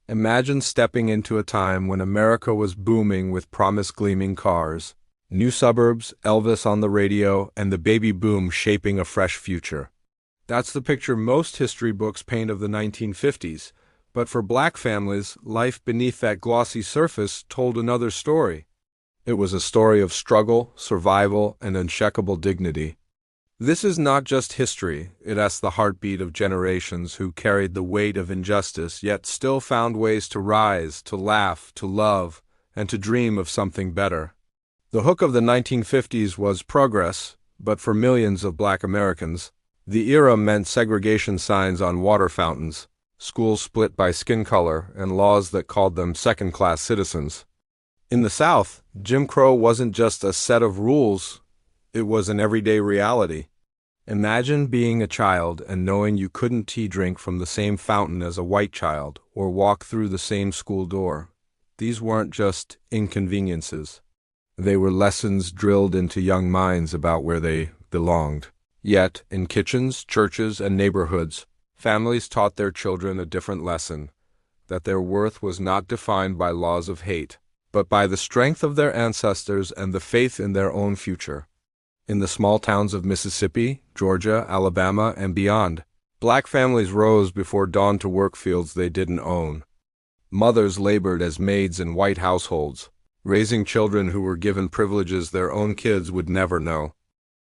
Imagine stepping into a time when America was booming with promise-gleaming cars, new suburbs, Elvis on the radio, and the baby boom shaping a fresh future. That's the picture most history books paint of the 1950s, but for black families, life beneath that glossy surface told another story. It was a story of struggle, survival, and unshakable dignity. This is not just history, it asks the heartbeat of generations who carried the weight of injustice yet still found ways to rise, to laugh, to love, and to dream of something better. The hook of the 1950s was progress, but for millions of black Americans, the era meant segregation signs on water fountains, schools split by skin color, and laws that called them second-class citizens. In the South, Jim Crow wasn't just a set of rules, it was an everyday reality. Imagine being a child and knowing you couldn't drink from the same fountain as a white child or walk through the same school door. These weren't just inconveniences. They were lessons drilled into young minds about where they belonged. Yet, in kitchens, churches, and neighborhoods, families taught their children a different lesson, that their worth was not defined by laws of hate, but by the strength of their ancestors and the faith in their own future. In the small towns of Mississippi, Georgia, Alabama, and beyond, black families rose before dawn to work fields they didn't own. Mothers labored as maids in white households, raising children who were given privileges their own kids would never know.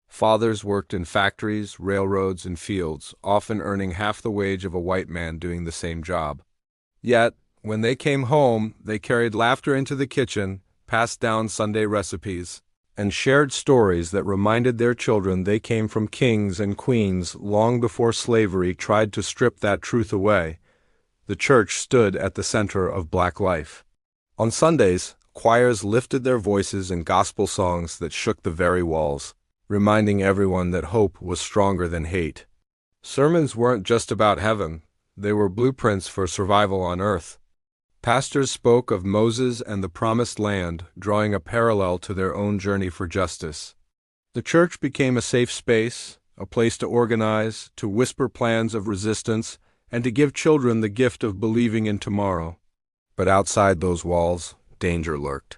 Fathers worked in factories, railroads, and fields, often earning half the wage of a white man doing the same job. Yet, when they came home, they carried laughter into the kitchen, passed down Sunday recipes, and shared stories that reminded their children they came from kings and queens long before slavery tried to strip that truth away. The church stood at the center of black life. On Sundays, choirs lifted their voices in gospel songs that shook the very walls, reminding everyone that hope was stronger than hate. Sermons weren't just about heaven, they were blueprints for survival on earth. Pastors spoke of Moses and the Promised Land, drawing a parallel to their own journey for justice. The church became a safe space, a place to organize, to whisper plans of resistance, and to give children the gift of believing in tomorrow. But outside those walls, danger lurked.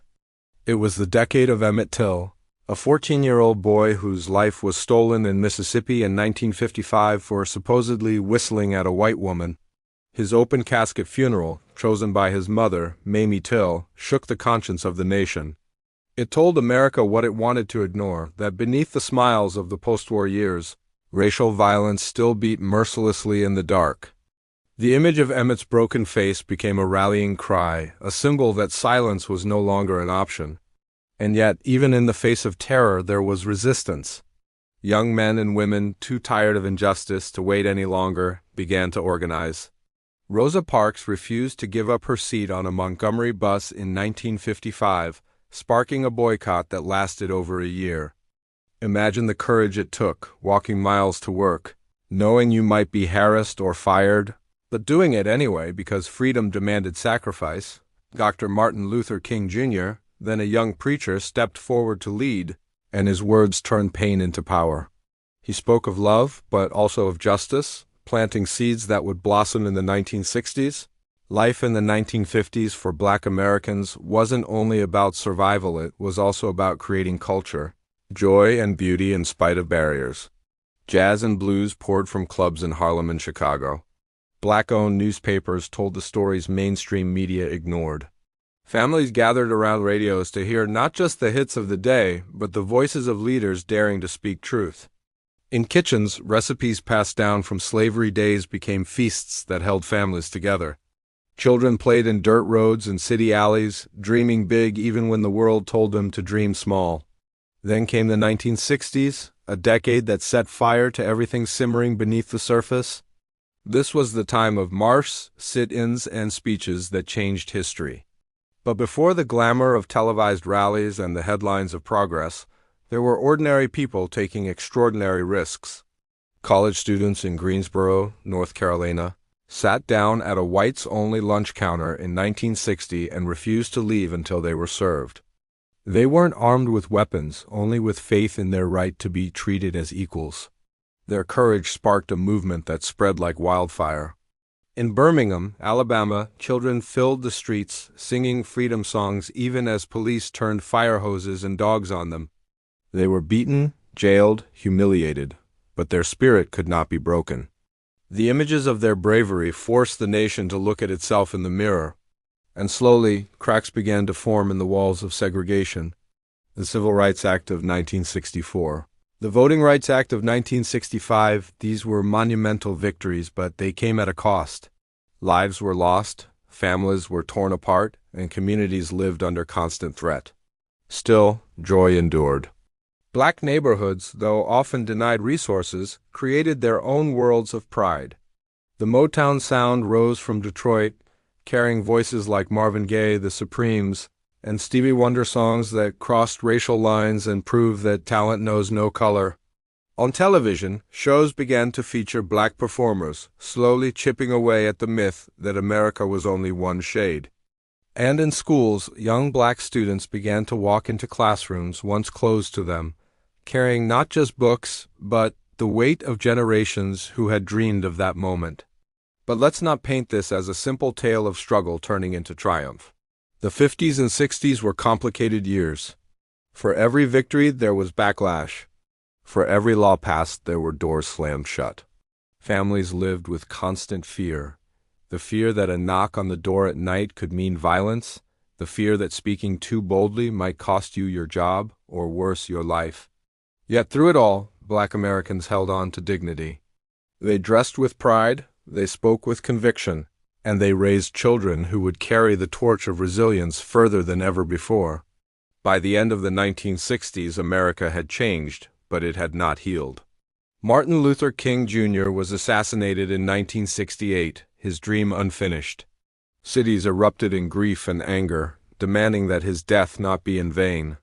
It was the decade of Emmett Till, a 14-year-old boy whose life was stolen in Mississippi in 1955 for supposedly whistling at a white woman. His open-casket funeral, chosen by his mother, Mamie Till, shook the conscience of the nation. It told America what it wanted to ignore, that beneath the smiles of the postwar years, racial violence still beat mercilessly in the dark. The image of Emmett's broken face became a rallying cry, a symbol that silence was no longer an option. And yet, even in the face of terror, there was resistance. Young men and women, too tired of injustice to wait any longer, began to organize. Rosa Parks refused to give up her seat on a Montgomery bus in 1955, sparking a boycott that lasted over a year. Imagine the courage it took, walking miles to work, knowing you might be harassed or fired, but doing it anyway because freedom demanded sacrifice. Dr. Martin Luther King Jr., then a young preacher, stepped forward to lead, and his words turned pain into power. He spoke of love, but also of justice, planting seeds that would blossom in the 1960s. Life in the 1950s for black Americans wasn't only about survival, it was also about creating culture, joy and beauty in spite of barriers. Jazz and blues poured from clubs in Harlem and Chicago. Black-owned newspapers told the stories mainstream media ignored. Families gathered around radios to hear not just the hits of the day, but the voices of leaders daring to speak truth. In kitchens, recipes passed down from slavery days became feasts that held families together. Children played in dirt roads and city alleys, dreaming big even when the world told them to dream small. Then came the 1960s, a decade that set fire to everything simmering beneath the surface. This was the time of marches, sit-ins, and speeches that changed history. But before the glamour of televised rallies and the headlines of progress, there were ordinary people taking extraordinary risks. College students in Greensboro, North Carolina, sat down at a whites-only lunch counter in 1960 and refused to leave until they were served. They weren't armed with weapons, only with faith in their right to be treated as equals. Their courage sparked a movement that spread like wildfire. In Birmingham, Alabama, children filled the streets, singing freedom songs even as police turned fire hoses and dogs on them. They were beaten, jailed, humiliated, but their spirit could not be broken. The images of their bravery forced the nation to look at itself in the mirror, and slowly, cracks began to form in the walls of segregation. The Civil Rights Act of 1964. The Voting Rights Act of 1965, these were monumental victories, but they came at a cost. Lives were lost, families were torn apart, and communities lived under constant threat. Still, joy endured. Black neighborhoods, though often denied resources, created their own worlds of pride. The Motown sound rose from Detroit, carrying voices like Marvin Gaye, the Supremes, and Stevie Wonder songs that crossed racial lines and proved that talent knows no color. On television, shows began to feature black performers, slowly chipping away at the myth that America was only one shade. And in schools, young black students began to walk into classrooms once closed to them, carrying not just books, but the weight of generations who had dreamed of that moment. But let's not paint this as a simple tale of struggle turning into triumph. The 50s and 60s were complicated years. For every victory, there was backlash. For every law passed, there were doors slammed shut. Families lived with constant fear. The fear that a knock on the door at night could mean violence, the fear that speaking too boldly might cost you your job, or worse, your life. Yet through it all, Black Americans held on to dignity. They dressed with pride, they spoke with conviction, and they raised children who would carry the torch of resilience further than ever before. By the end of the 1960s, America had changed, but it had not healed. Martin Luther King Jr. was assassinated in 1968, his dream unfinished. Cities erupted in grief and anger, demanding that his death not be in vain.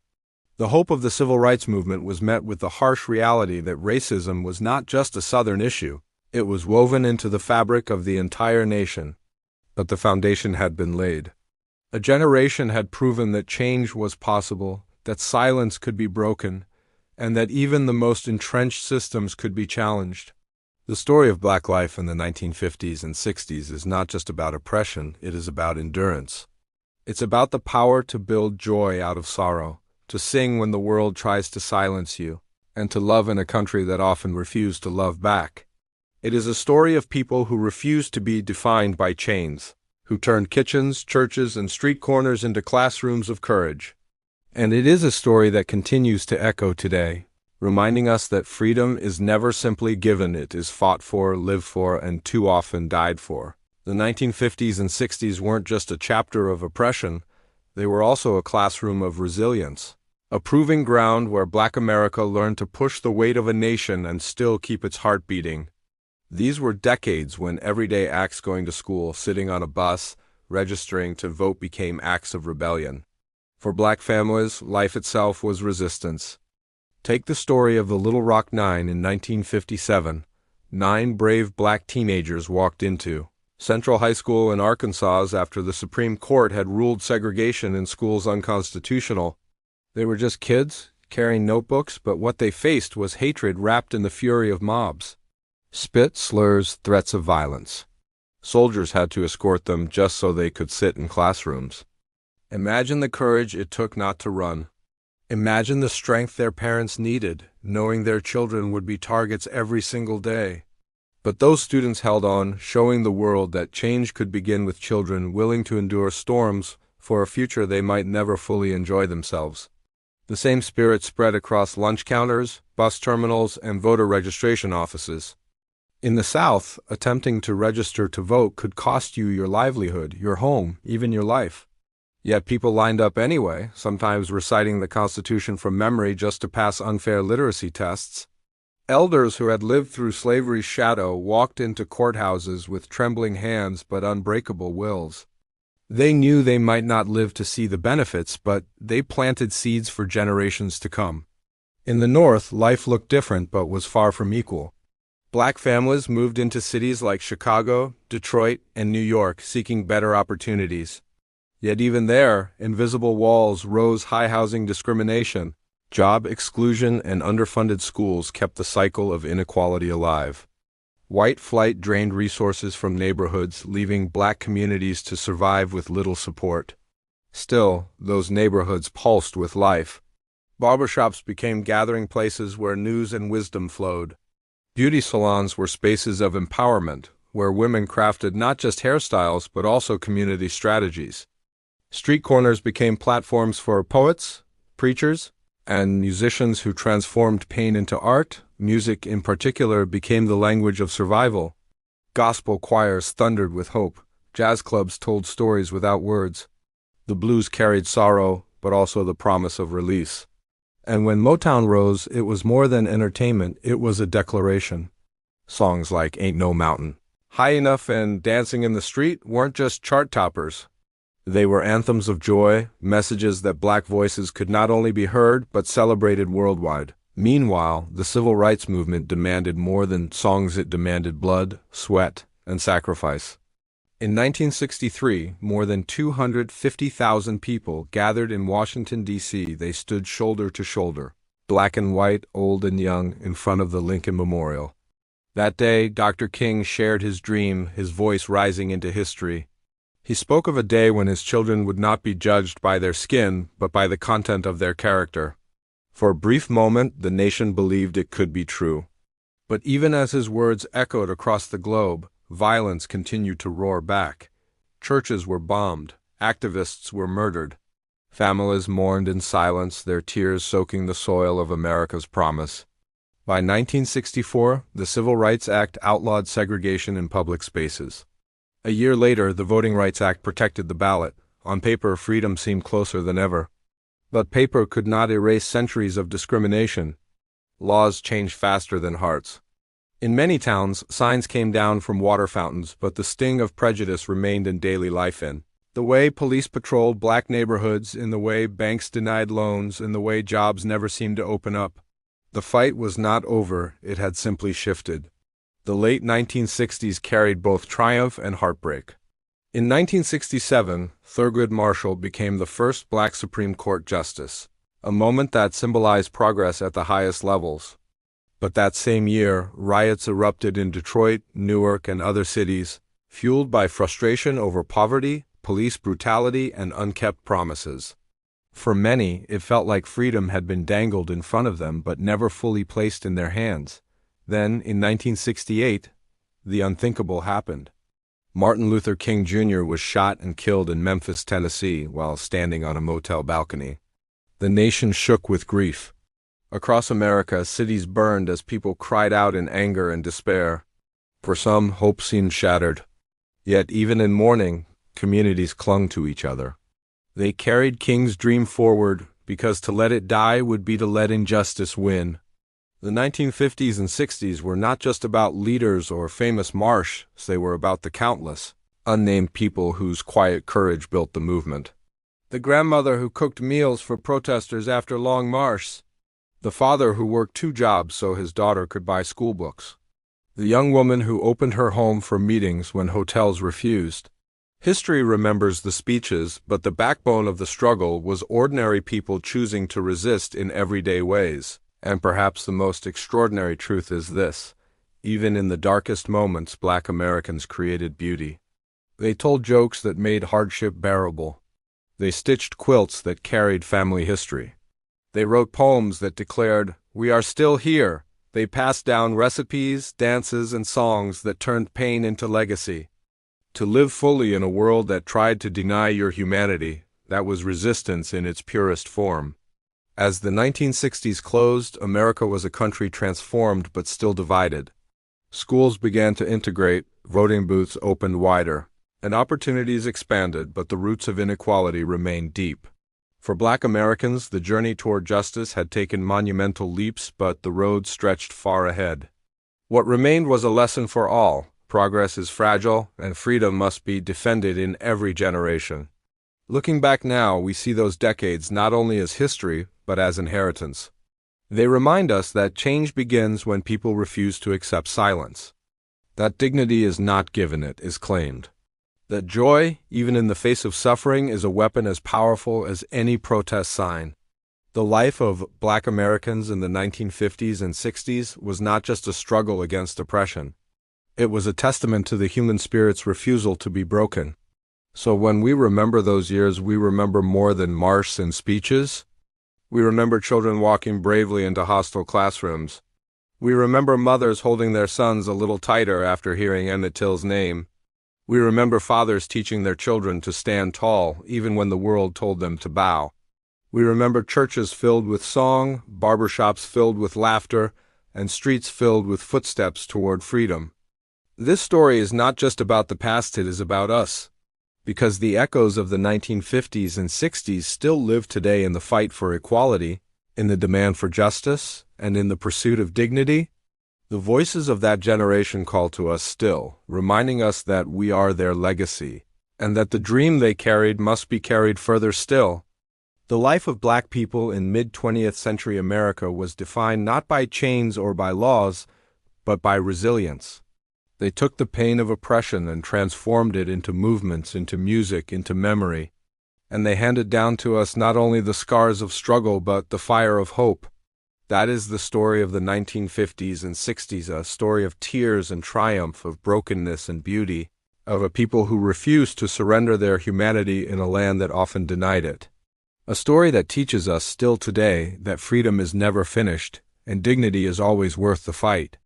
The hope of the civil rights movement was met with the harsh reality that racism was not just a Southern issue, it was woven into the fabric of the entire nation. But the foundation had been laid. A generation had proven that change was possible, that silence could be broken, and that even the most entrenched systems could be challenged. The story of Black life in the 1950s and 60s is not just about oppression, it is about endurance. It's about the power to build joy out of sorrow, to sing when the world tries to silence you, and to love in a country that often refused to love back. It is a story of people who refused to be defined by chains, who turned kitchens, churches, and street corners into classrooms of courage. And it is a story that continues to echo today, reminding us that freedom is never simply given, it is fought for, lived for, and too often died for. The 1950s and 60s weren't just a chapter of oppression, they were also a classroom of resilience, a proving ground where Black America learned to push the weight of a nation and still keep its heart beating. These were decades when everyday acts going to school, sitting on a bus, registering to vote became acts of rebellion. For Black families, life itself was resistance. Take the story of the Little Rock Nine in 1957. 9 brave Black teenagers walked into Central High School in Arkansas after the Supreme Court had ruled segregation in schools unconstitutional. They were just kids, carrying notebooks, but what they faced was hatred wrapped in the fury of mobs. Spit, slurs, threats of violence. Soldiers had to escort them just so they could sit in classrooms. Imagine the courage it took not to run. Imagine the strength their parents needed, knowing their children would be targets every single day. But those students held on, showing the world that change could begin with children willing to endure storms for a future they might never fully enjoy themselves. The same spirit spread across lunch counters, bus terminals, and voter registration offices. In the South, attempting to register to vote could cost you your livelihood, your home, even your life. Yet people lined up anyway, sometimes reciting the Constitution from memory just to pass unfair literacy tests. Elders who had lived through slavery's shadow walked into courthouses with trembling hands but unbreakable wills. They knew they might not live to see the benefits, but they planted seeds for generations to come. In the North, life looked different but was far from equal. Black families moved into cities like Chicago, Detroit, and New York seeking better opportunities. Yet even there, invisible walls rose. High housing discrimination, job exclusion, and underfunded schools kept the cycle of inequality alive. White flight drained resources from neighborhoods, leaving black communities to survive with little support. Still, those neighborhoods pulsed with life. Barbershops became gathering places where news and wisdom flowed. Beauty salons were spaces of empowerment, where women crafted not just hairstyles but also community strategies. Street corners became platforms for poets, preachers, and musicians who transformed pain into art. Music, in particular, became the language of survival. Gospel choirs thundered with hope. Jazz clubs told stories without words. The blues carried sorrow, but also the promise of release. And when Motown rose, it was more than entertainment, it was a declaration. Songs like Ain't No Mountain, High Enough, and Dancing in the Street weren't just chart toppers. They were anthems of joy, messages that black voices could not only be heard, but celebrated worldwide. Meanwhile, the civil rights movement demanded more than songs, it demanded blood, sweat, and sacrifice. In 1963, more than 250,000 people gathered in Washington, D.C. They stood shoulder to shoulder, black and white, old and young, in front of the Lincoln Memorial. That day, Dr. King shared his dream, his voice rising into history. He spoke of a day when his children would not be judged by their skin, but by the content of their character. For a brief moment, the nation believed it could be true. But even as his words echoed across the globe, violence continued to roar back. Churches were bombed, activists were murdered. Families mourned in silence, their tears soaking the soil of America's promise. By 1964, the Civil Rights Act outlawed segregation in public spaces. A year later, the Voting Rights Act protected the ballot. On paper, freedom seemed closer than ever. But paper could not erase centuries of discrimination. Laws changed faster than hearts. In many towns, signs came down from water fountains, but the sting of prejudice remained in daily life. In the way police patrolled black neighborhoods, in the way banks denied loans, in the way jobs never seemed to open up. The fight was not over, it had simply shifted. The late 1960s carried both triumph and heartbreak. In 1967, Thurgood Marshall became the first black Supreme Court justice, a moment that symbolized progress at the highest levels. But that same year, riots erupted in Detroit, Newark, and other cities, fueled by frustration over poverty, police brutality, and unkept promises. For many, it felt like freedom had been dangled in front of them but never fully placed in their hands. Then, in 1968, the unthinkable happened. Martin Luther King Jr. was shot and killed in Memphis, Tennessee, while standing on a motel balcony. The nation shook with grief. Across America, cities burned as people cried out in anger and despair. For some, hope seemed shattered. Yet, even in mourning, communities clung to each other. They carried King's dream forward, because to let it die would be to let injustice win. The 1950s and 60s were not just about leaders or famous marches, they were about the countless, unnamed people whose quiet courage built the movement. The grandmother who cooked meals for protesters after long marches. The father who worked 2 jobs so his daughter could buy school books. The young woman who opened her home for meetings when hotels refused. History remembers the speeches, but the backbone of the struggle was ordinary people choosing to resist in everyday ways. And perhaps the most extraordinary truth is this: even in the darkest moments, black Americans created beauty. They told jokes that made hardship bearable. They stitched quilts that carried family history. They wrote poems that declared, "We are still here." They passed down recipes, dances, and songs that turned pain into legacy. To live fully in a world that tried to deny your humanity, that was resistance in its purest form. As the 1960s closed, America was a country transformed but still divided. Schools began to integrate, voting booths opened wider, and opportunities expanded, but the roots of inequality remained deep. For black Americans, the journey toward justice had taken monumental leaps, but the road stretched far ahead. What remained was a lesson for all: progress is fragile, and freedom must be defended in every generation. Looking back now, we see those decades not only as history, but as inheritance. They remind us that change begins when people refuse to accept silence. That dignity is not given, it is claimed. That joy, even in the face of suffering, is a weapon as powerful as any protest sign. The life of black Americans in the 1950s and 60s was not just a struggle against oppression. It was a testament to the human spirit's refusal to be broken. So when we remember those years, we remember more than marches and speeches. We remember children walking bravely into hostile classrooms. We remember mothers holding their sons a little tighter after hearing Emmett Till's name. We remember fathers teaching their children to stand tall, even when the world told them to bow. We remember churches filled with song, barbershops filled with laughter, and streets filled with footsteps toward freedom. This story is not just about the past, it is about us. Because the echoes of the 1950s and 60s still live today in the fight for equality, in the demand for justice, and in the pursuit of dignity. The voices of that generation call to us still, reminding us that we are their legacy, and that the dream they carried must be carried further still. The life of black people in mid-20th century America was defined not by chains or by laws, but by resilience. They took the pain of oppression and transformed it into movements, into music, into memory. And they handed down to us not only the scars of struggle, but the fire of hope. That is the story of the 1950s and 60s, a story of tears and triumph, of brokenness and beauty, of a people who refused to surrender their humanity in a land that often denied it. A story that teaches us still today that freedom is never finished, and dignity is always worth the fight.